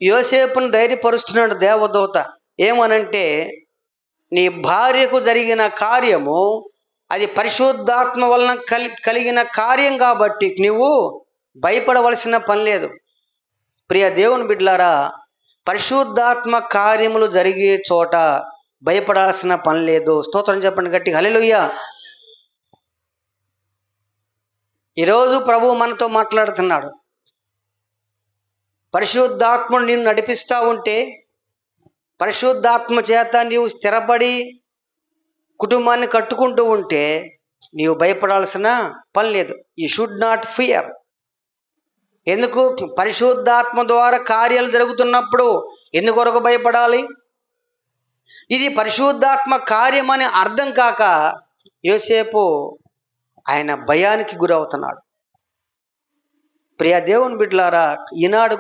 యోసేపును ధైర్యపరుస్తున్నాడు దేవదూత. ఏమనంటే, నీ భార్యకు జరిగిన కార్యము అది పరిశుద్ధాత్మ వలన కలిగిన కార్యం కాబట్టి నువ్వు భయపడవలసిన పని లేదు. ప్రియ దేవుని బిడ్డలారా, పరిశుద్ధాత్మ కార్యములు జరిగే చోట భయపడాల్సిన పని లేదు. స్తోత్రం చెప్పండి గట్టి, హల్లెలూయా. ఈరోజు ప్రభువు మనతో మాట్లాడుతున్నాడు. పరిశుద్ధాత్మను నిన్ను నడిపిస్తూ ఉంటే, పరిశుద్ధాత్మ చేత నీవు స్థిరపడి కుటుంబాన్ని కట్టుకుంటూ ఉంటే నీవు భయపడాల్సిన పని లేదు. You should not fear. ఎందుకు? పరిశుద్ధాత్మ ద్వారా కార్యాలు జరుగుతున్నప్పుడు ఎందుకొరకు భయపడాలి? ఇది పరిశుద్ధాత్మ కార్యం అని అర్థం కాక యోసేపు ఆయన భయానికి గురవుతున్నాడు. ప్రియ దేవుని బిడ్డలారా, ఈనాడు